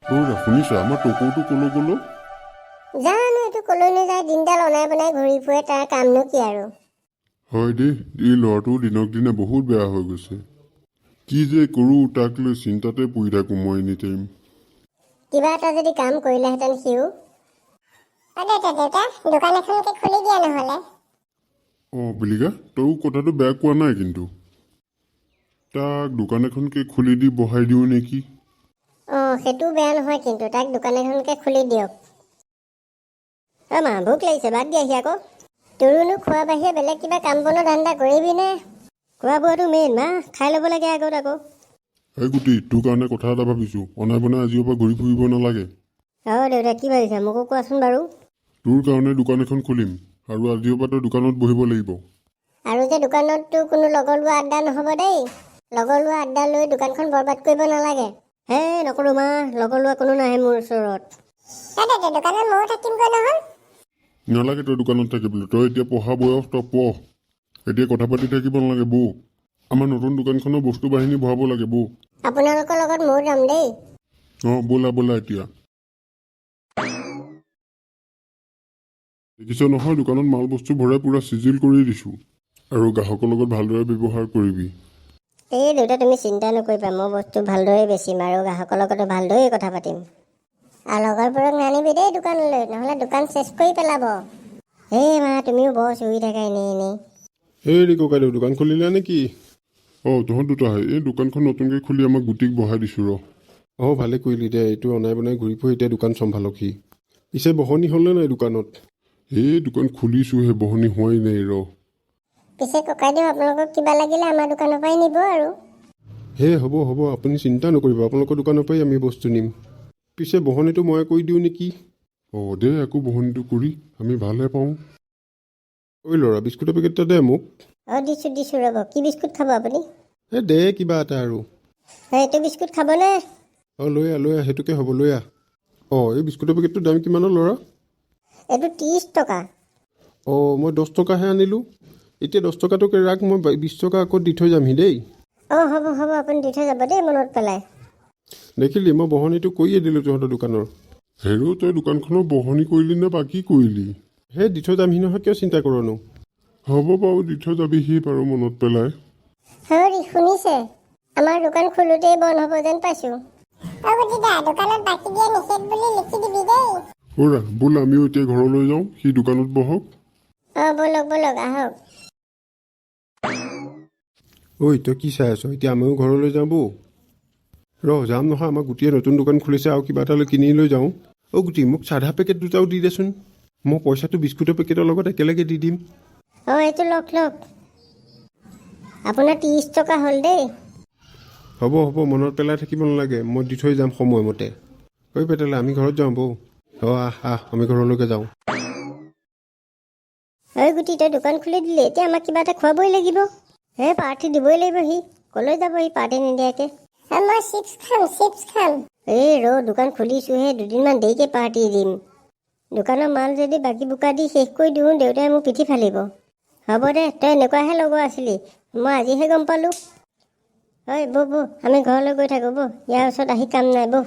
শুনিছা আমাৰ টকৌটো কলৈ গ'ল? জানো এইটো কলৈ নাযায়, দিনডাল অনাই বনাই ঘূৰি ফুৰে, তাৰ কামনো কি আৰু। হয় দেই, এই ল'ৰাটো দিনক দিনে বহুত বেয়া হৈ গৈছে। কি যে কৰোঁ তাক লৈ চিন্তাতে পৰি থাকোঁ মই এনি টাইম। কিবা এটা যদি কাম কৰিলেহেঁতেন সিও। দেউতা দোকান এখনকে খুলি দিয়া নহ'লে। বিলিকা, তইও কথাটো বেয়া কোৱা নাই কিন্তু। তাক দোকান এখনকে খুলি দি বহাই দিওঁ নেকি? সেইটো বেয়া নহয় কিন্তু, তাক দোকান এখনকে খুলি দিয়ক। মা ভোক লাগিছে, বাদ দিয়াহি আকৌ। তোৰোনো খোৱা বাহিৰে বেলেগ কিবা কাম বনৰ ধান্দা কৰিবি নে? খোৱা বোৱাটো মেইন, মা খাই ল'ব লাগে আগত আকৌ। এই গুটি, তোৰ কাৰণে কথা এটা ভাবিছোঁ। অনাই বনাই আজিৰ পৰা ঘূৰি ফুৰিব নালাগে। দেউতা কি ভাবিছা মোকো কোৱাচোন বাৰু। তোৰ কাৰণে দোকান এখন খুলিম আৰু আজিৰ পৰা তই দোকানত বহিব লাগিব। আৰু যে দোকানততো কোনো লগৰ লোৱা আড্ডা নহ'ব দেই। লগৰ লোৱা আড্ডা লৈ দোকানখন বৰবাদ কৰিব নালাগে। নকৰোঁ মা, লগৰ লোৱা কোনো নাহে মোৰ ওচৰত। দোকানত ময়ো থাকিমগৈ নহয়। নালাগে তই দোকানত থাকিবলৈ, তই এতিয়া পঢ়া বয়স, তই পঢ়। এতিয়া কথা পাতি থাকিব নালাগে বৌ। আমাৰ নতুন দোকানখনৰ বস্তু বাহিনী ভৰাব লাগে বৌ। আপোনালোকৰ লগত ময়ো যাম দেই। ব'লা ব'লা এতিয়া। দেখিছ নহয়, দোকানত মাল বস্তু ভৰাই পুৰা চিজিল কৰি দিছোঁ। আৰু গ্ৰাহকৰ লগত ভালদৰে ব্যৱহাৰ কৰিবি। দেউতা তুমি চিন্তা নকৰিবা, মই বস্তু ভালদৰে বেচিম আৰু গ্ৰাহকৰ লগতো ভালদৰে কথা পাতিম। আৰু লগৰবোৰক নানিবি দেই দোকানলৈ, নহ'লে দোকান চেচ কৰি পেলাব। মা তুমিও বৰ চিঞৰি থাকা এনেই। ককাইদেউ দোকান খুলিলা নেকি? তহঁত দুটাহে। এই দোকানখন নতুনকৈ খুলি আমাক গুটিক বহাই দিছোঁ ৰ। ভালে কৰিলি দে, এইটো অনাই বনাই ঘূৰি ফুৰি এতিয়া দোকান চম্ভালক সি। পিছে বহনি হ'লে নাই দোকানত? দোকান খুলিছোঁহে, বহনি হোৱাই নাই ৰ। পিছে ককাইদেউ আপোনালোকক কিবা লাগিলে আমাৰ দোকানৰ পৰাই নিব আৰু। হ'ব আপুনি চিন্তা নকৰিব, আপোনালোকৰ দোকানৰ পৰাই আমি বস্তু নিম। পিছে বহনিটো মই কৰি দিওঁ নেকি? দে আকৌ বহনিটো কৰি, আমি ভালহে পাওঁ। ঐ ল'ৰা, বিস্কুটৰ পেকেট এটা দে মোক। দিছোঁ ৰ'ব। কি বিস্কুট খাব আপুনি? দে কিবা এটা আৰু। এইটো বিস্কুট খাবনে? লৈ আহ, সেইটোকে হ'ব, লৈ আহ। এই বিস্কুটৰ পেকেটটোৰ দাম কিমান ল'ৰা? এইটো 30 টকা। মই 10 টকাহে আনিলোঁ। এতিয়া 10 টকাটোকে ৰাখ, মই 20 টকা আকৌ দি থৈ যামহি দেই। হ'ব আপুনি দি থৈ যাব দেই মনত পেলাই। দেখিলি, মই বহনিটো কৰিয়ে দিলোঁ তহঁতৰ দোকানৰ। তই দোকানখনৰ বহনি কৰিলি নে বাকী কৰিলি? দি থৈ যামহি নহয়, কিয় চিন্তা কৰনো? হ'ব বাৰু, দি থৈ যাবিহি বাৰু মনত পেলাই। শুনিছে? আমাৰ দোকান খোলোতেই বন্ধ হ'ব যেন পাইছোঁ। দোকানত বাকী দিয়া নিষেধ বুলি লিখি দিবি দেই। ব'ল আমিও এতিয়া ঘৰলৈ যাওঁ, সি দোকানত বহক। ব'লক আহক। তই কি চাই আছ? এতিয়া আমিও ঘৰলৈ যাওঁ বৌ। যাম নহয়, আমাৰ গুটিয়ে নতুন দোকান খুলিছে, আৰু কিবা এটা কিনি লৈ যাওঁ। গুটি, মোক চাধা পেকেট দুটাও দি দেচোন। মই পইচাটো বিস্কুটৰ পেকেটৰ লগত একেলগে দি দিম। এইটো লওক। আপোনাৰ 30 টকা হ'ল দেই। হ'ব মনত পেলাই থাকিব নালাগে, মই দি থৈ যাম সময়মতে। পেটেলা, আমি ঘৰত যাওঁ বৌ। আহ আমি ঘৰলৈকে যাওঁ। গুটি, তই দোকান খুলি দিলি, এতিয়া আমাক কিবা এটা খুৱাবই লাগিব। পাৰ্টি দিবই লাগিব সি। কলৈ যাব সি পাৰ্টি নিদিয়াকে? মই চিপছ খাম। দোকান খুলিছোহে, দুদিনমান দেৰিকে পাৰ্টি দিম। দোকানৰ মাল যদি বাকী বোকা দি শেষ কৰি দিওঁ, দেউতাই মোক পিঠি ফালিব। হ'ব দে, তই এনেকুৱাহে লগৰ আছিলি, মই আজিহে গম পালোঁ। বৌ আমি ঘৰলৈ গৈ থাকোঁ বৌ, ইয়াৰ ওচৰত আহি কাম নাই বৌ।